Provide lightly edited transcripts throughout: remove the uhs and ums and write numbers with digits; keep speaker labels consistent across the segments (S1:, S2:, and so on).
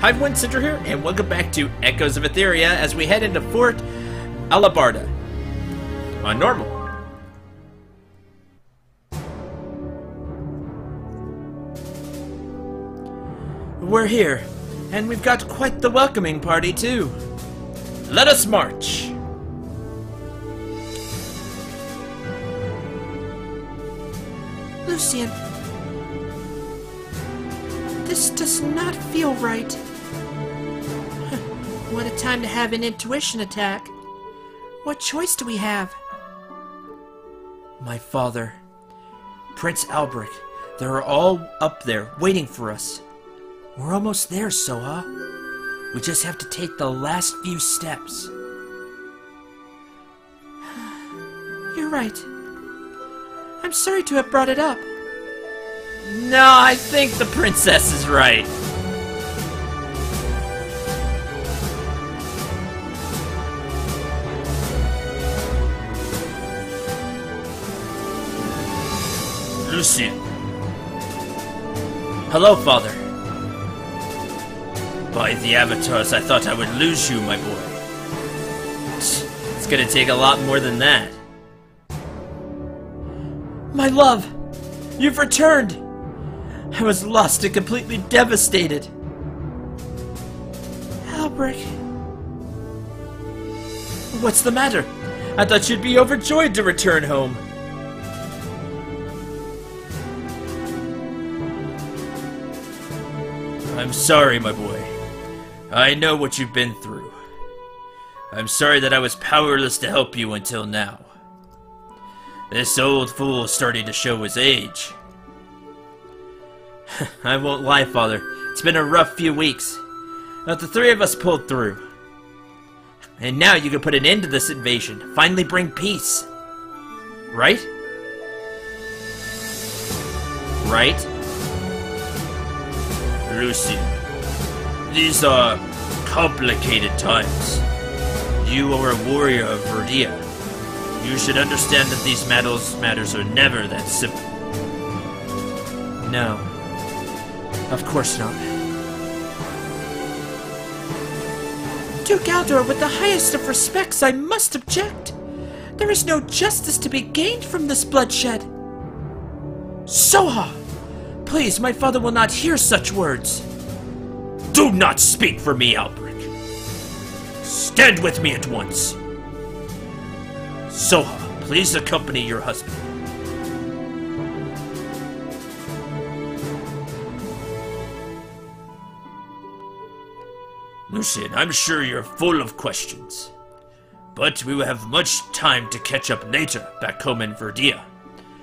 S1: Hi everyone, Cendril here, and welcome back to Echoes of Aetheria as we head into Fort Alabarda on normal. We're here, and we've got quite the welcoming party too. Let us march!
S2: Lucian, this does not feel right. What a time to have an intuition attack. What choice do we have?
S1: My father, Prince Albric, they're all up there waiting for us. We're almost there, Soha. We just have to take the last few steps.
S2: You're right. I'm sorry to have brought it up.
S1: No, I think the princess is right. Lucian. Hello, father. By the avatars, I thought I would lose you, my boy. It's gonna take a lot more than that. My love! You've returned! I was lost and completely devastated.
S2: Albric.
S1: What's the matter? I thought you'd be overjoyed to return home. I'm sorry, my boy. I know what you've been through. I'm sorry that I was powerless to help you until now. This old fool is starting to show his age. I won't lie, father. It's been a rough few weeks. But the three of us pulled through. And now you can put an end to this invasion. Finally bring peace. Right? Right? Lucian, these are complicated times. You are a warrior of Verdia. You should understand that these matters are never that simple. No. Of course not.
S2: Duke Aldor, with the highest of respects, I must object. There is no justice to be gained from this bloodshed.
S1: Soha! Please, my father will not hear such words. Do not speak for me, Albric. Stand with me at once. Soha, please accompany your husband. Lucian, I'm sure you're full of questions. But we will have much time to catch up later back home in Verdia.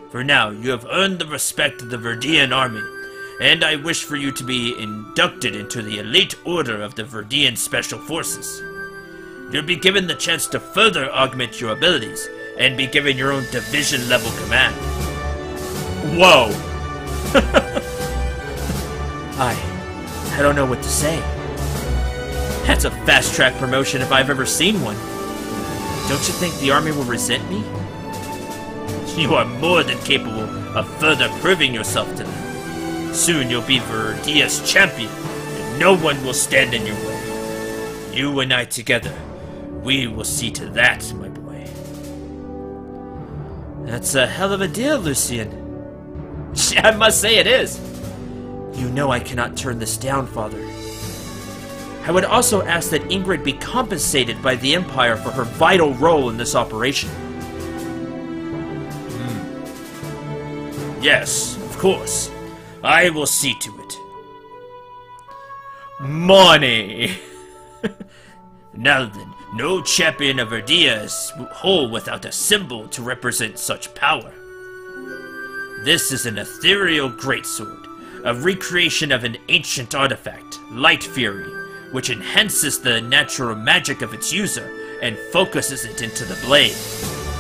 S1: For now, you have earned the respect of the Verdian army, and I wish for you to be inducted into the elite order of the Verdian Special Forces. You'll be given the chance to further augment your abilities, and be given your own division-level command. Whoa! I don't know what to say. That's a fast-track promotion if I've ever seen one. Don't you think the army will resent me? You are more than capable of further proving yourself to them. Soon you'll be Verdia's champion, and no one will stand in your way. You and I together, we will see to that, my boy. That's a hell of a deal, Lucian. I must say it is. You know I cannot turn this down, father. I would also ask that Ingrid be compensated by the Empire for her vital role in this operation. Yes, of course. I will see to it. Money! Now then, no champion of Verdia is whole without a symbol to represent such power. This is an ethereal greatsword, a recreation of an ancient artifact, Light Fury, which enhances the natural magic of its user and focuses it into the blade.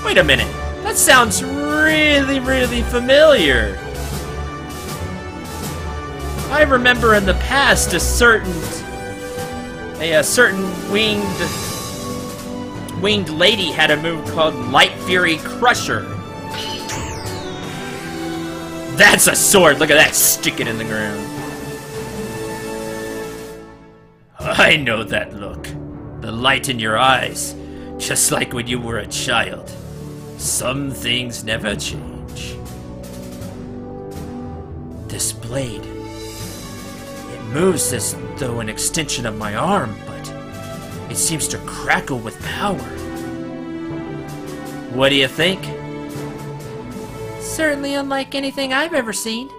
S1: Wait a minute, that sounds really familiar. I remember in the past a certain winged lady had a move called Light Fury Crusher. That's a sword! Look at that! Stick it in the ground. I know that look. The light in your eyes, just like when you were a child. Some things never change.
S2: This blade. It moves as though an extension of my arm, but it seems to crackle with power.
S1: What do you think?
S2: Certainly unlike anything I've ever seen.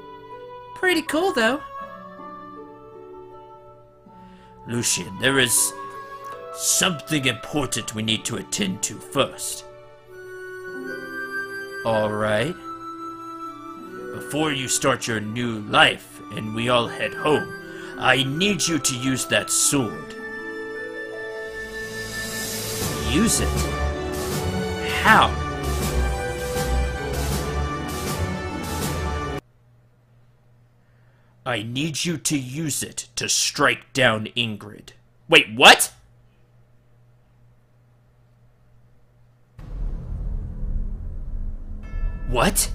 S2: Pretty cool, though.
S1: Lucian, there is something important we need to attend to first.
S2: Alright.
S1: Before you start your new life and we all head home, I need you to use that sword.
S2: Use it? How?
S1: I need you to use it to strike down Ingrid. Wait, what? What?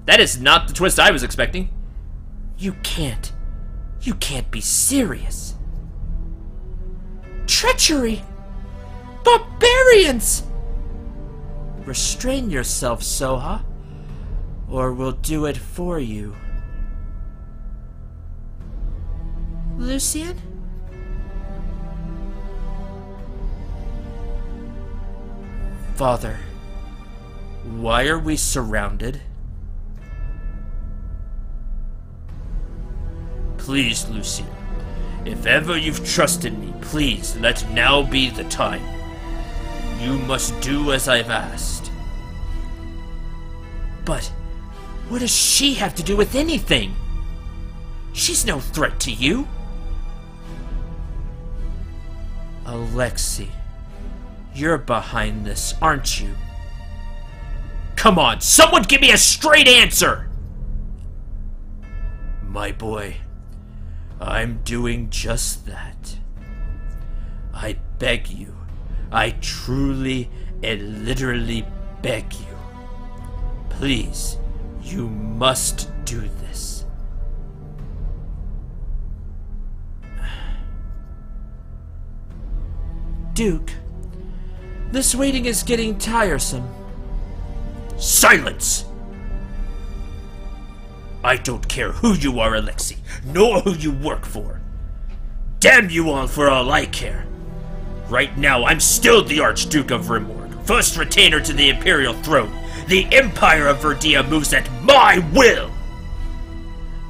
S1: That is not the twist I was expecting.
S2: You can't be serious. Treachery! Barbarians! Restrain yourself, Soha, or we'll do it for you. Lucian? Father, why are we surrounded?
S1: Please, Lucian, if ever you've trusted me, please let now be the time. You must do as I've asked.
S2: But what does she have to do with anything? She's no threat to you. Alexei, you're behind this, aren't you?
S1: Come on, someone give me a straight answer!
S2: My boy, I'm doing just that. I beg you, I truly and literally beg you. Please, you must do this. Duke, this waiting is getting tiresome.
S1: Silence! I don't care who you are, Alexei, nor who you work for. Damn you all for all I care. Right now, I'm still the Archduke of Rimworld, first retainer to the Imperial throne. The Empire of Verdia moves at my will.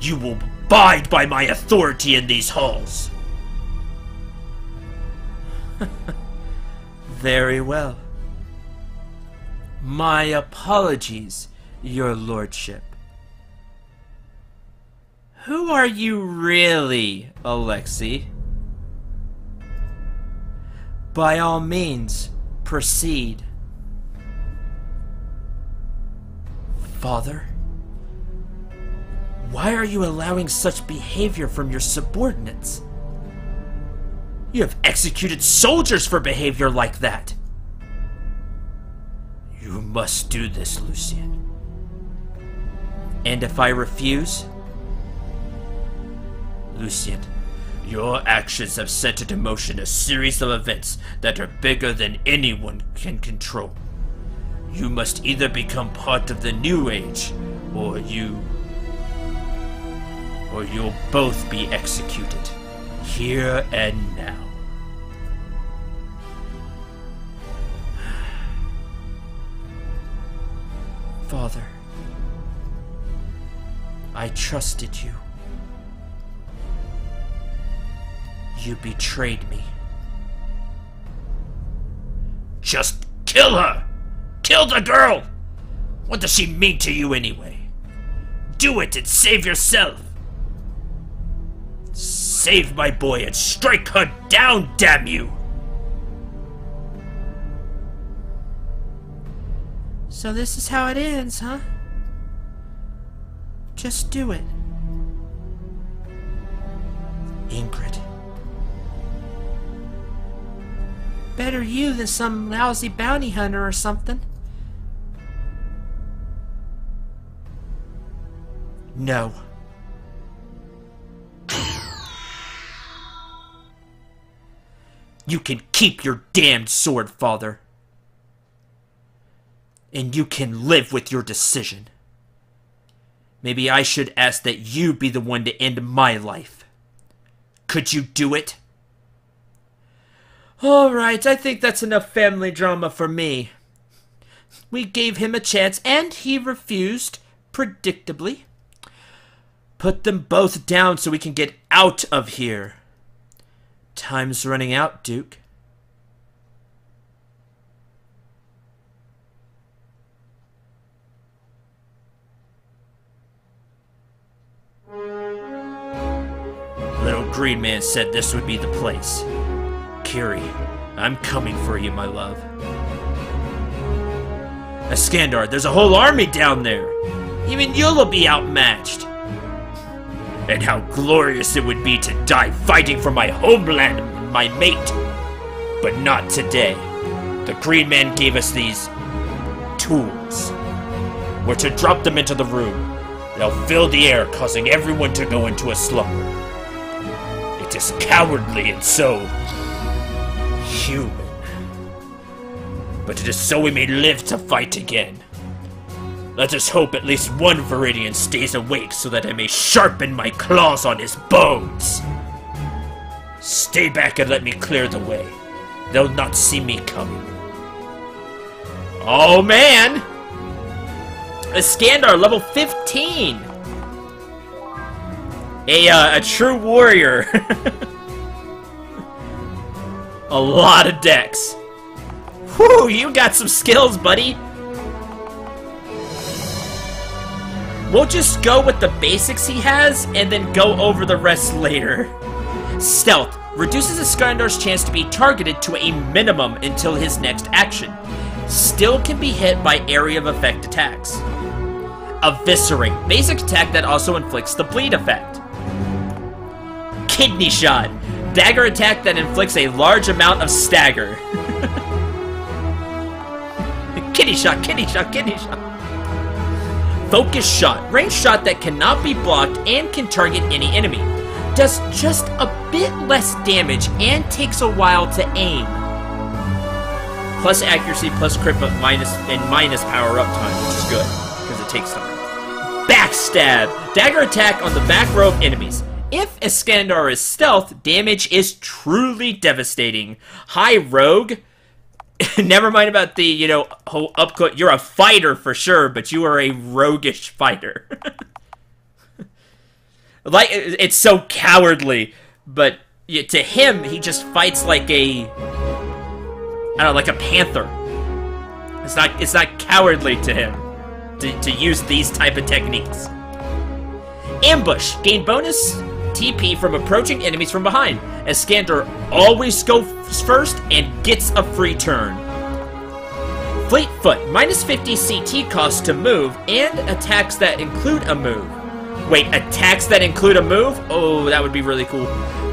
S1: You will abide by my authority in these halls.
S2: Very well. My apologies, your lordship. Who are you really, Alexei? By all means, proceed. Father? Why are you allowing such behavior from your subordinates? You have executed soldiers for behavior like that.
S1: You must do this, Lucian.
S2: And if I refuse?
S1: Lucian, your actions have set into motion a series of events that are bigger than anyone can control. You must either become part of the New Age, or you'll both be executed, here and now.
S2: Father, I trusted you. You betrayed me.
S1: Just kill her! Kill the girl! What does she mean to you anyway? Do it and save yourself! Save my boy and strike her down, damn you!
S2: So this is how it ends, huh? Just do it. Ingrid. Better you than some lousy bounty hunter or something. No.
S1: You can keep your damned sword, Father. And you can live with your decision. Maybe I should ask that you be the one to end my life. Could you do it?
S2: Alright, I think that's enough family drama for me. We gave him a chance, and he refused, predictably.
S1: Put them both down so we can get out of here. Time's running out, Duke. Little Green Man said this would be the place. Kiri, I'm coming for you, my love. Iskandar, there's a whole army down there. Even you'll be outmatched. And how glorious it would be to die fighting for my homeland and my mate. But not today. The Green Man gave us these tools. We're to drop them into the room. They'll fill the air, causing everyone to go into a slumber. It is cowardly and so human. But it is so we may live to fight again. Let us hope at least one Viridian stays awake so that I may sharpen my claws on his bones. Stay back and let me clear the way. They'll not see me coming. Oh man! Iskandar, level 15! A true warrior. A lot of decks. Whew, you got some skills, buddy. We'll just go with the basics he has, and then go over the rest later. Stealth reduces Iskandar's chance to be targeted to a minimum until his next action. Still can be hit by area of effect attacks. Eviscerate, basic attack that also inflicts the bleed effect. Kidney Shot, dagger attack that inflicts a large amount of stagger. Kidney Shot, Kidney Shot, Kidney Shot. Focus Shot, ranged shot that cannot be blocked and can target any enemy. Does just a bit less damage and takes a while to aim. Plus accuracy, plus crit, but minus power up time, which is good, because it takes time. Backstab, dagger attack on the back row of enemies. If Iskandar is stealth, damage is truly devastating. High rogue, never mind about the, whole up close. You're a fighter for sure, but you are a roguish fighter. Like, it's so cowardly, but to him, he just fights like a, I don't know, like a panther. It's not cowardly to him to use these type of techniques. Ambush, gain bonus TP from approaching enemies from behind. Iskandar always goes first and gets a free turn. Fleetfoot, minus 50 CT cost to move, and attacks that include a move. Wait, attacks that include a move? Oh, that would be really cool.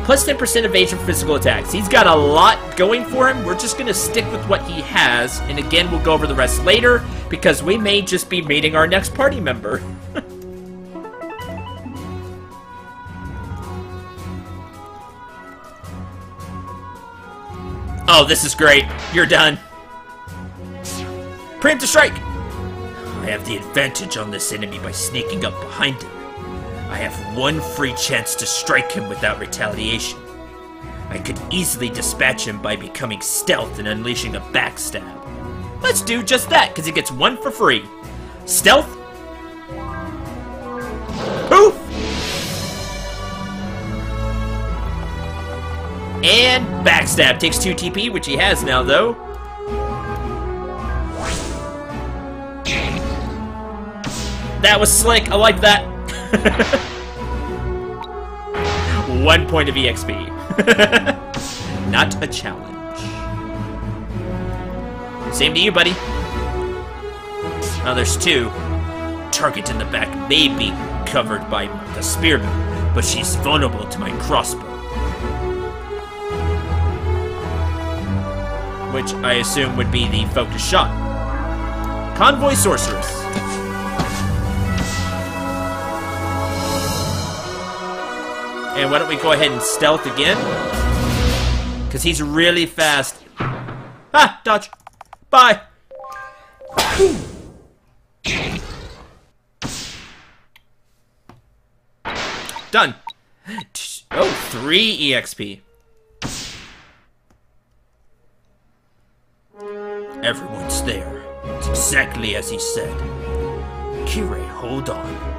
S1: Plus 10% evasion for physical attacks. He's got a lot going for him. We're just going to stick with what he has, and again, we'll go over the rest later, because we may just be meeting our next party member. Oh, this is great. You're done. Preemptive strike! I have the advantage on this enemy by sneaking up behind him. I have one free chance to strike him without retaliation. I could easily dispatch him by becoming stealth and unleashing a backstab. Let's do just that, because he gets one for free. Stealth. Poof! And backstab takes 2 TP, which he has now, though. That was slick. I like that. 1 point of EXP. Not a challenge. Same to you, buddy. Oh, there's 2. Target in the back may be covered by the spearman, but she's vulnerable to my crossbow. Which I assume would be the focus shot. Convoy Sorceress. And why don't we go ahead and stealth again? Because he's really fast. Ah! Dodge! Bye! Done! Oh, 3 EXP. Everyone's there. It's exactly as he said. Kirei, hold on.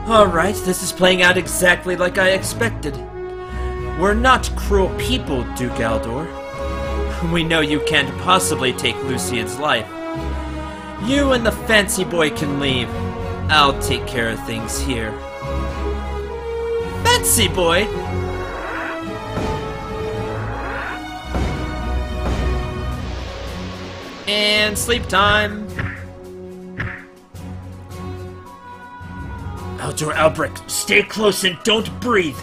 S1: Alright, this is playing out exactly like I expected. We're not cruel people, Duke Aldor. We know you can't possibly take Lucian's life. You and the fancy boy can leave. I'll take care of things here. Fancy boy? And sleep time. Aldor Albrecht, stay close and don't breathe.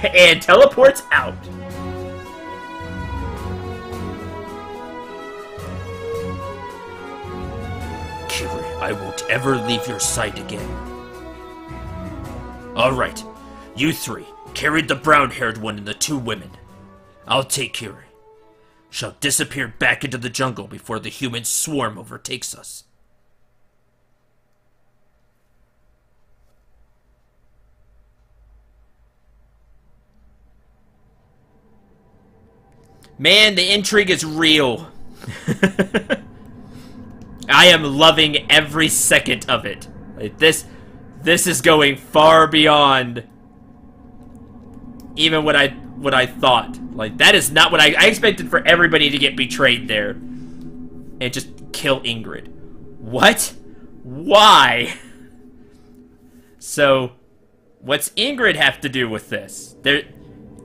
S1: And teleports out. Kirei, I won't ever leave your sight again. Alright, you 3, carried the brown-haired one and the 2 women. I'll take Kirei. Shall disappear back into the jungle before the human swarm overtakes us. Man, the intrigue is real. I am loving every second of it. Like, this is going far beyond even what I thought. Like, that is not what I expected for everybody to get betrayed there and just kill Ingrid. What? Why? So, what's Ingrid have to do with this?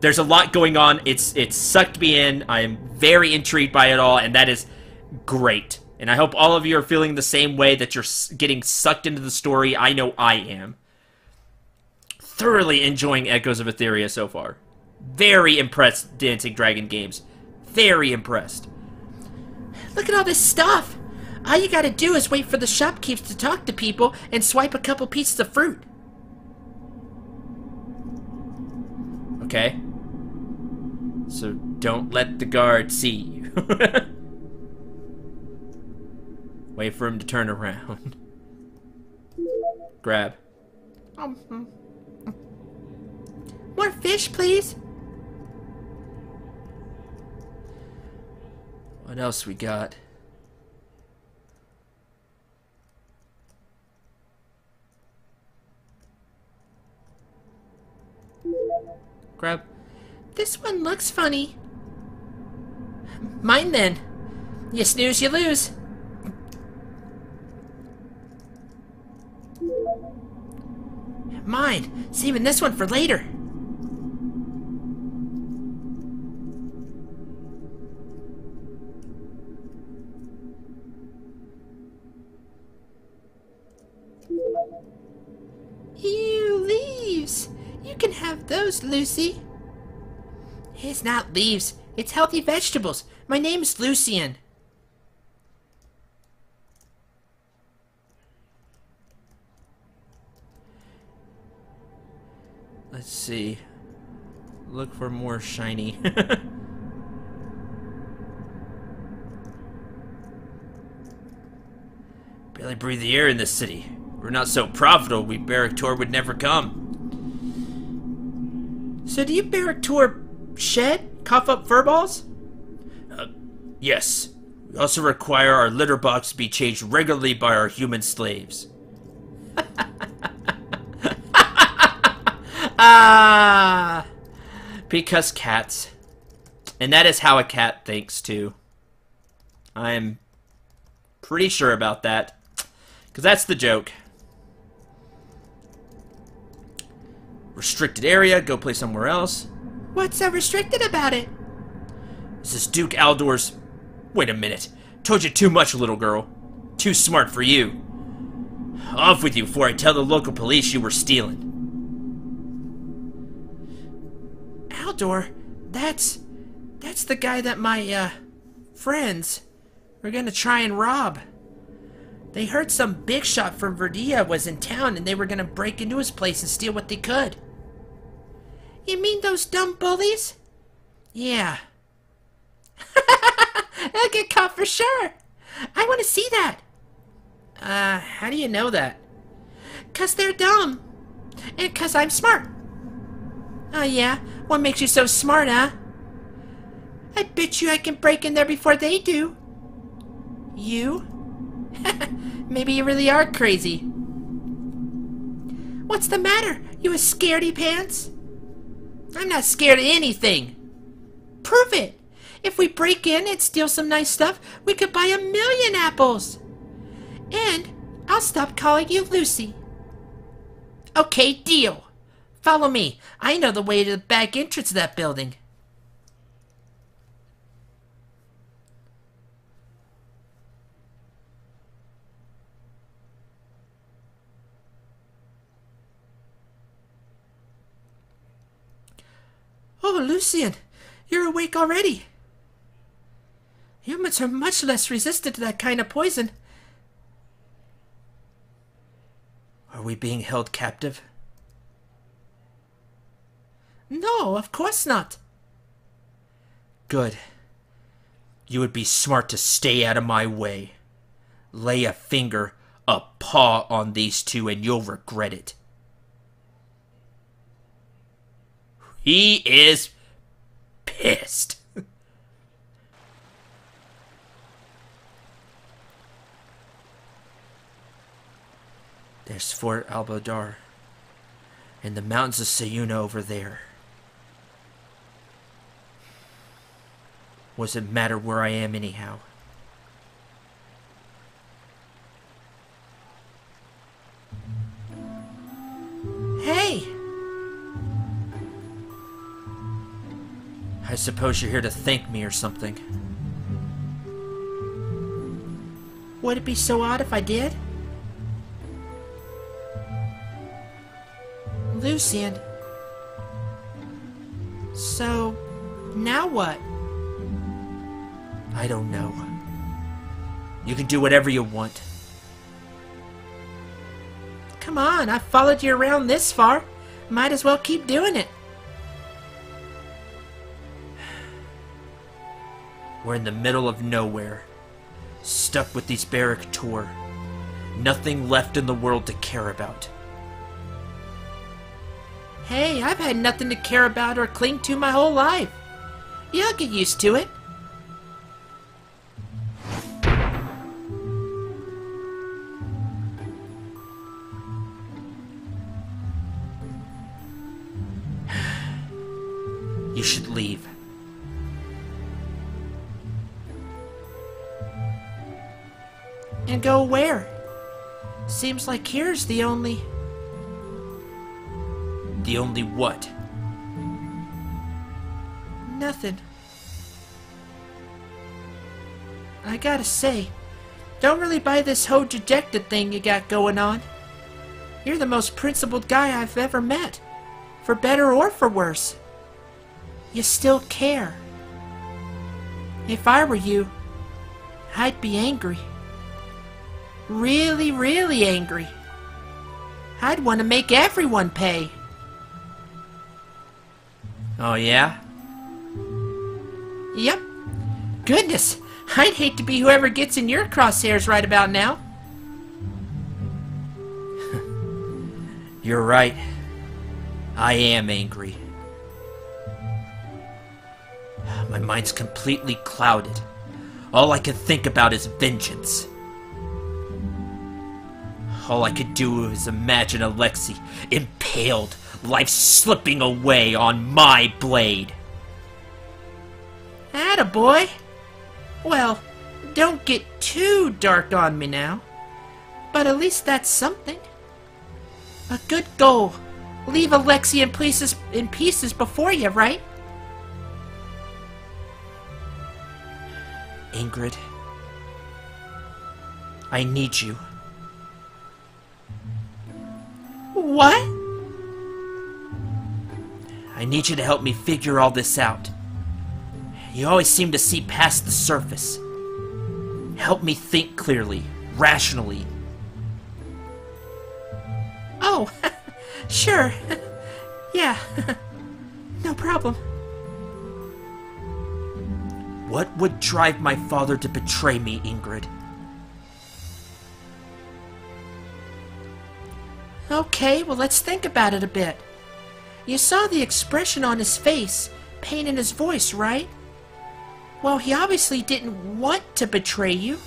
S1: There's a lot going on. It's sucked me in. I am very intrigued by it all, and that is great. And I hope all of you are feeling the same way, that you're getting sucked into the story. I know I am. Thoroughly enjoying Echoes of Aetheria so far. Very impressed, Dancing Dragon Games. Very impressed.
S2: Look at all this stuff. All you gotta do is wait for the shopkeepers to talk to people and swipe a couple pieces of fruit.
S1: Okay. So don't let the guard see you. Wait for him to turn around. Grab.
S2: More fish, please.
S1: What else we got? Grab.
S2: This one looks funny. Mine then. You snooze, you lose. Mine. Saving this one for later. Ew, leaves. You can have those, Lucy. It's not leaves. It's healthy vegetables. My name's Lucian.
S1: Let's see. Look for more shiny. Barely breathe the air in this city. If we're not so profitable, we Barrack-Tor would never come.
S2: So do you Barrack-Tor shed? Cough up furballs?
S1: Yes. We also require our litter box to be changed regularly by our human slaves.
S2: Ah!
S1: Because cats. And that is how a cat thinks, too. I'm pretty sure about that. Because that's the joke. Restricted area, go play somewhere else.
S2: What's so restricted about it?
S1: This is Duke Aldor's... Wait a minute. Told you too much, little girl. Too smart for you. Off with you before I tell the local police you were stealing.
S2: Aldor, that's the guy that my, friends were gonna try and rob. They heard some big shot from Verdia was in town and they were gonna break into his place and steal what they could. You mean those dumb bullies? Yeah. They'll get caught for sure. I want to see that. How do you know that? 'Cause they're dumb. And 'cause I'm smart. Oh yeah? What makes you so smart, huh? I bet you I can break in there before they do. You? Maybe you really are crazy. What's the matter? You a scaredy pants? I'm not scared of anything. Prove it. If we break in and steal some nice stuff, we could buy 1,000,000 apples. And I'll stop calling you Lucy. Okay, deal. Follow me. I know the way to the back entrance of that building. Oh, Lucian, you're awake already. Humans are much less resistant to that kind of poison.
S1: Are we being held captive?
S2: No, of course not.
S1: Good. You would be smart to stay out of my way. Lay a finger, a paw on these two and you'll regret it. He is pissed. There's Fort Albodar and the mountains of Sayuna over there. What does it matter where I am anyhow?
S2: Hey!
S1: I suppose you're here to thank me or something.
S2: Would it be so odd if I did? Lucian. So, now what?
S1: I don't know. You can do whatever you want.
S2: Come on, I've followed you around this far. Might as well keep doing it.
S1: We're in the middle of nowhere. Stuck with these barrack tour. Nothing left in the world to care about.
S2: Hey, I've had nothing to care about or cling to my whole life. You'll get used to it.
S1: You should leave.
S2: And go where? Seems like here's the only...
S1: The only what?
S2: Nothing. I gotta say, don't really buy this whole dejected thing you got going on. You're the most principled guy I've ever met. For better or for worse. You still care. If I were you, I'd be angry. Really, really angry. I'd want to make everyone pay.
S1: Oh yeah?
S2: Yep. Goodness, I'd hate to be whoever gets in your crosshairs right about now.
S1: You're right. I am angry. My mind's completely clouded. All I can think about is vengeance. All I could do is imagine Alexei impaled, life slipping away on my blade.
S2: Attaboy. Well, don't get too dark on me now. But at least that's something. A good goal. Leave Alexei in pieces before you, right?
S1: Ingrid, I need you.
S2: What?
S1: I need you to help me figure all this out. You always seem to see past the surface. Help me think clearly, rationally.
S2: Oh, sure. Yeah, no problem.
S1: What would drive my father to betray me, Ingrid?
S2: Okay, well, let's think about it a bit. You saw the expression on his face, pain in his voice, right? Well, he obviously didn't want to betray you.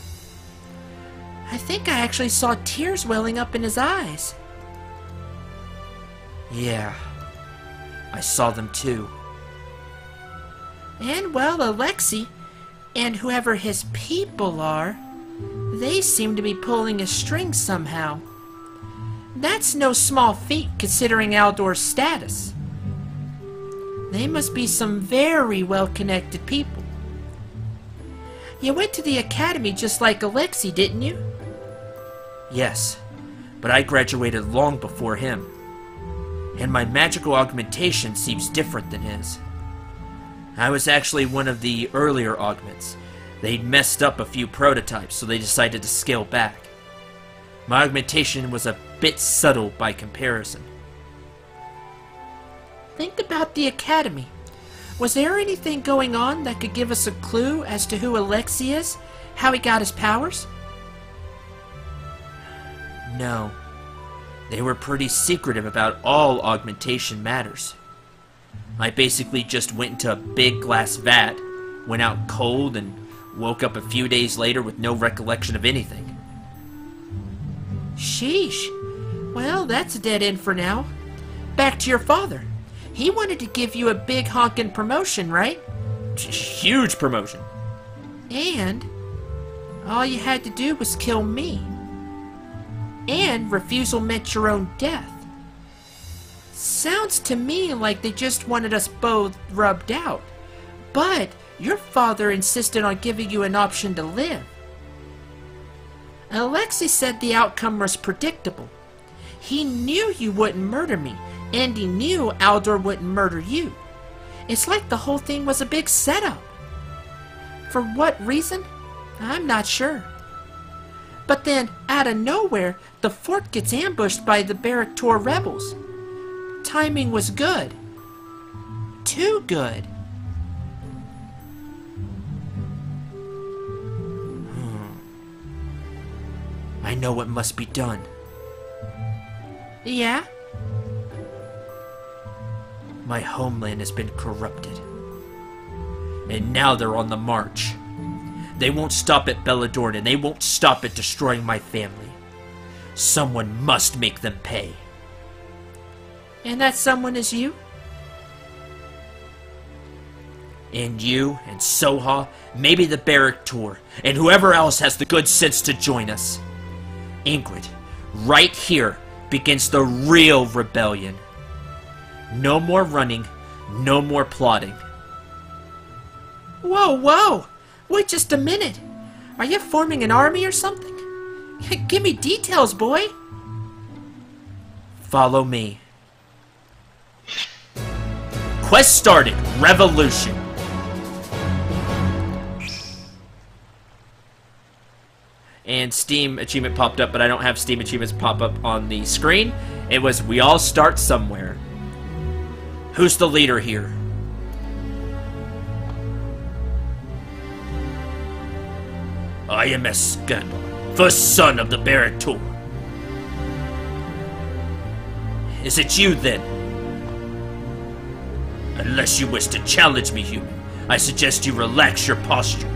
S2: I think I actually saw tears welling up in his eyes.
S1: Yeah, I saw them too.
S2: And, well, Alexei, and whoever his people are, they seem to be pulling his strings somehow. That's no small feat considering Aldor's status. They must be some very well-connected people. You went to the academy just like Alexei, didn't you?
S1: Yes, but I graduated long before him. And my magical augmentation seems different than his. I was actually one of the earlier augments. They'd messed up a few prototypes, so they decided to scale back. My augmentation was a bit subtle by comparison.
S2: Think about the academy. Was there anything going on that could give us a clue as to who Alexei is? How he got his powers?
S1: No. They were pretty secretive about all augmentation matters. I basically just went into a big glass vat, went out cold, and woke up a few days later with no recollection of anything.
S2: Sheesh. Well, that's a dead end for now. Back to your father. He wanted to give you a big honkin' promotion, right?
S1: Huge promotion.
S2: And all you had to do was kill me. And refusal meant your own death. Sounds to me like they just wanted us both rubbed out. But your father insisted on giving you an option to live. Alexei said the outcome was predictable. He knew you wouldn't murder me, and he knew Aldor wouldn't murder you. It's like the whole thing was a big setup. For what reason? I'm not sure. But then, out of nowhere, the fort gets ambushed by the Barrack-Tor rebels. Timing was good. Too good.
S1: I know what must be done.
S2: Yeah?
S1: My homeland has been corrupted. And now they're on the march. They won't stop at Belladorn, and they won't stop at destroying my family. Someone must make them pay.
S2: And that someone is you?
S1: And you, and Soha, maybe the Barrack-Tor, and whoever else has the good sense to join us. Ingrid, right here begins the real rebellion. No more running, no more plotting.
S2: Whoa, whoa! Wait just a minute. Are you forming an army or something? Give me details, boy.
S1: Follow me. Quest started. Revolution. And Steam achievement popped up, but I don't have Steam achievements pop up on the screen. It was, we all start somewhere. Who's the leader here? I am Cendril, first son of the Barrack-Tor. Is it you, then? Unless you wish to challenge me, human, I suggest you relax your posture.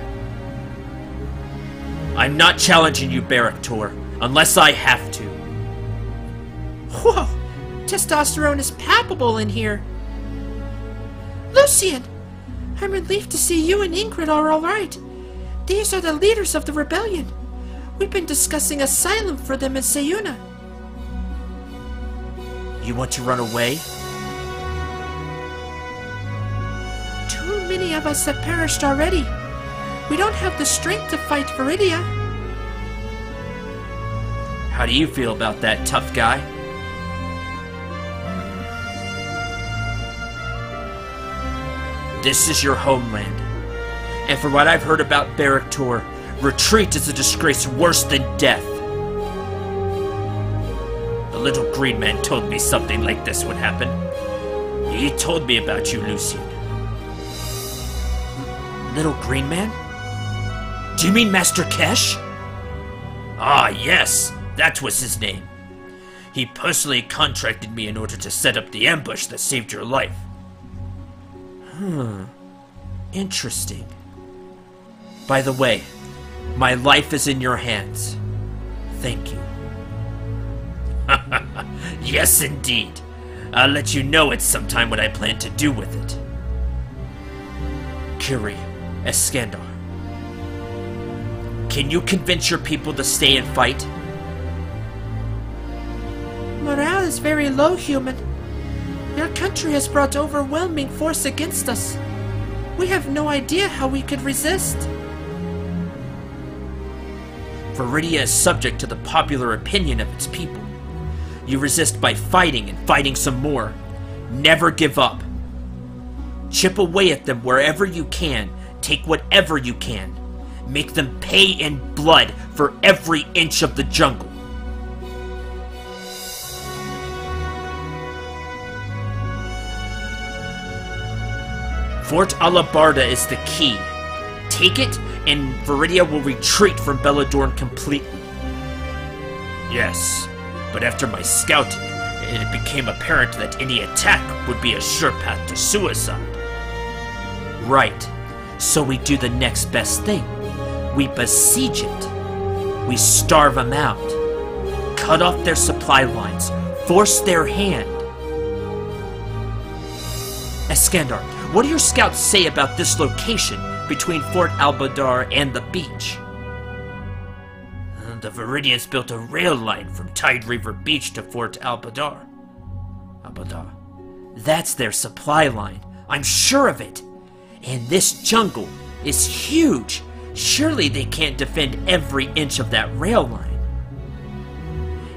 S1: I'm not challenging you, Barrack-Tor, unless I have to.
S2: Whoa! Testosterone is palpable in here. Lucian! I'm relieved to see you and Ingrid are alright. These are the leaders of the rebellion. We've been discussing asylum for them in Sayuna.
S1: You want to run away?
S2: Too many of us have perished already. We don't have the strength to fight Viridia.
S1: How do you feel about that, tough guy? This is your homeland. And for what I've heard about Barrack-Tor, Retreat is a disgrace worse than death. The little green man told me something like this would happen. He told me about you, Lucian.
S2: Little green man? Do you mean Master Kesh?
S1: Ah, yes, that was his name. He personally contracted me in order to set up the ambush that saved your life.
S2: Interesting. By the way, my life is in your hands. Thank you.
S1: Yes, indeed. I'll let you know at some time what I plan to do with it.
S2: Kiri, Iskandar. Can you convince your people to stay and fight? Morale is very low, human. Your country has brought overwhelming force against us. We have no idea how we could resist. Viridia is subject to the popular opinion of its people. You resist by fighting and fighting some more. Never give up. Chip away at them wherever you can. Take whatever you can. Make them pay in blood for every inch of the jungle. Fort Alabarda is the key. Take it, and Viridia will retreat from Belladorn completely.
S1: Yes, but after my scouting, it became apparent that any attack would be a sure path to suicide.
S2: Right. So we do the next best thing. We besiege it. We starve them out. Cut off their supply lines. Force their hand. Iskandar, what do your scouts say about this location between Fort Albadar and the beach?
S1: The Viridians built a rail line from Tide River Beach to Fort Albadar.
S2: That's their supply line. I'm sure of it. And this jungle is huge. Surely they can't defend every inch of that rail line.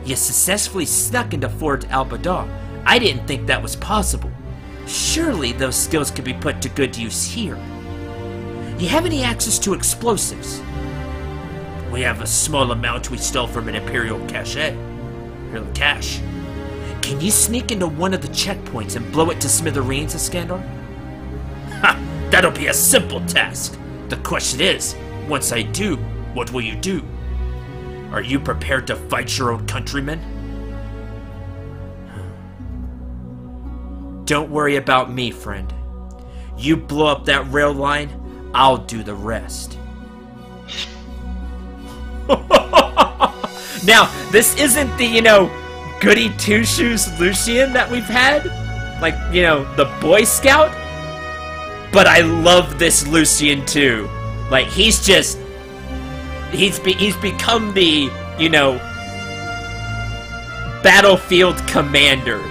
S2: You successfully snuck into Fort Albadar. I didn't think that was possible. Surely those skills could be put to good use here. Do you have any access to explosives?
S1: We have a small amount we stole from an Imperial cache. Cache.
S2: Can you sneak into one of the checkpoints and blow it to smithereens, Iskandar?
S1: Ha! That'll be a simple task. The question is, once I do, what will you do? Are you prepared to fight your own countrymen?
S2: Don't worry about me, friend. You blow up that rail line, I'll do the rest. Now, this isn't the, goody two-shoes Lucian that we've had. Like, the Boy Scout. But I love this Lucian too. Like, he's become the, battlefield commander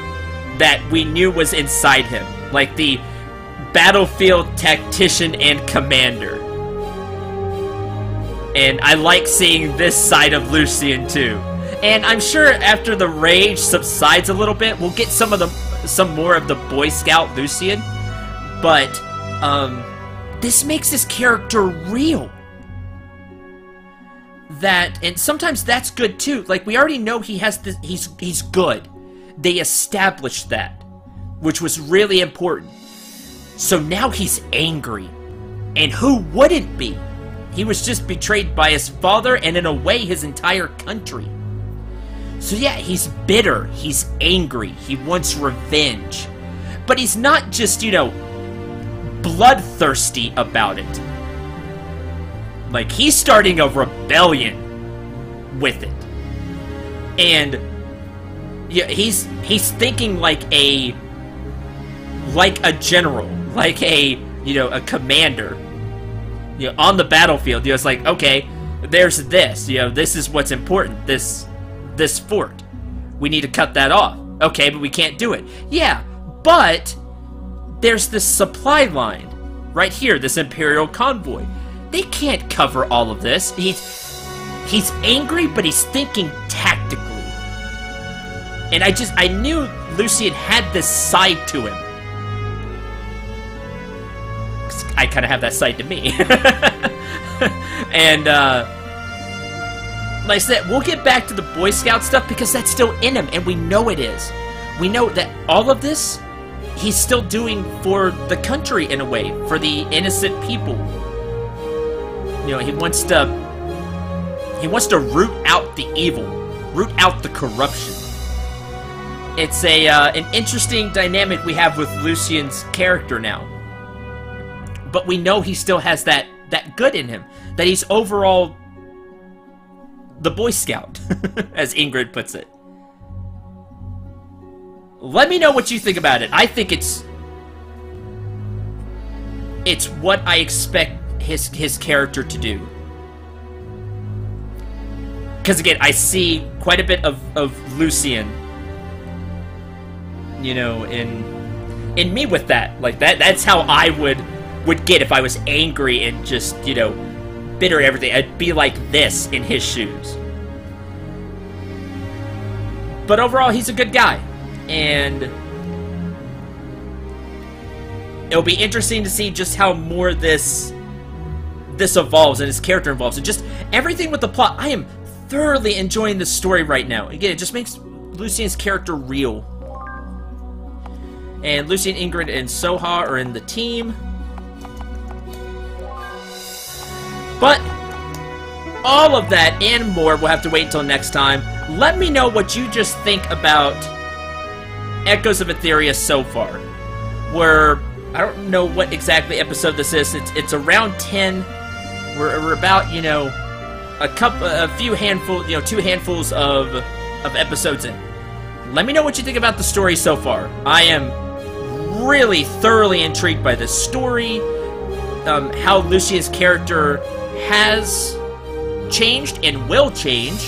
S2: that we knew was inside him. Like the battlefield tactician and commander. And I like seeing this side of Lucian too. And I'm sure after the rage subsides a little bit, we'll get some more of the Boy Scout Lucian. But this makes this character real. And sometimes that's good too. Like, we already know he has this, he's good. They established that, which was really important. So now he's angry. And who wouldn't be? He was just betrayed by his father and in a way his entire country. So yeah, he's bitter, he's angry, he wants revenge. But he's not just, bloodthirsty about it. Like, he's starting a rebellion with it. And yeah, he's thinking like a general, like a commander. On the battlefield, it's like, okay, there's this, this is what's important, this fort. We need to cut that off. Okay, but we can't do it. Yeah, but there's this supply line right here, this Imperial convoy. They can't cover all of this. He's angry, but he's thinking tactically. And I knew Lucian had this side to him.
S1: I kind of have that side to me. And like I said, we'll get back to the Boy Scout stuff because that's still in him, and we know it is. We know that all of this, he's still doing for the country in a way, for the innocent people. You know, he wants to root out the evil, root out the corruption. It's an interesting dynamic we have with Lucian's character now. But we know he still has that good in him, that he's overall the Boy Scout, as Ingrid puts it. Let me know what you think about it. I think it's what I expect his character to do. Because again, I see quite a bit of Lucian, you know, in me with that. Like that's how I would get if I was angry and just, you know, bitter and everything. I'd be like this in his shoes. But overall, he's a good guy. And it'll be interesting to see just how more this evolves and his character evolves. And just everything with the plot. I am thoroughly enjoying this story right now. Again, it just makes Lucian's character real. And Lucian, Ingrid, and Soha are in the team. But all of that and more, we'll have to wait until next time. Let me know what you just think about Echoes of Aetheria so far. I don't know what exactly episode this is. It's around 10. We're about, you know, a few handful, you know, 2 handfuls of episodes in. Let me know what you think about the story so far. I am really thoroughly intrigued by this story, how Lucian's character has changed and will change.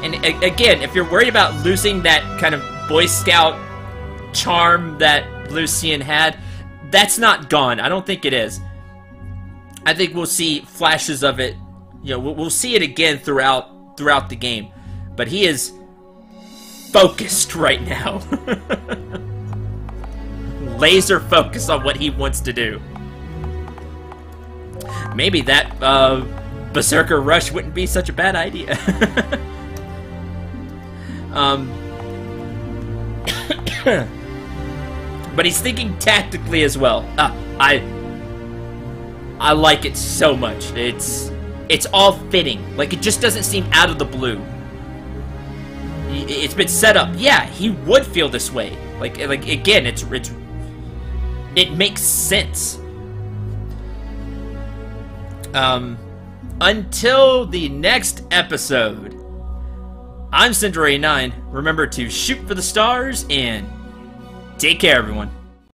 S1: And again, if you're worried about losing that kind of Boy Scout charm that Lucian had, that's not gone. I don't think it is. I think we'll see flashes of it. You know, we'll see it again throughout the game. But he is focused right now. Laser focused on what he wants to do. Maybe that Berserker Rush wouldn't be such a bad idea. But he's thinking tactically as well. I like it so much. It's all fitting. Like, it just doesn't seem out of the blue. It's been set up. Yeah, he would feel this way. Like again, it makes sense. Until the next episode, I'm Cendril 9. Remember to shoot for the stars and take care, everyone.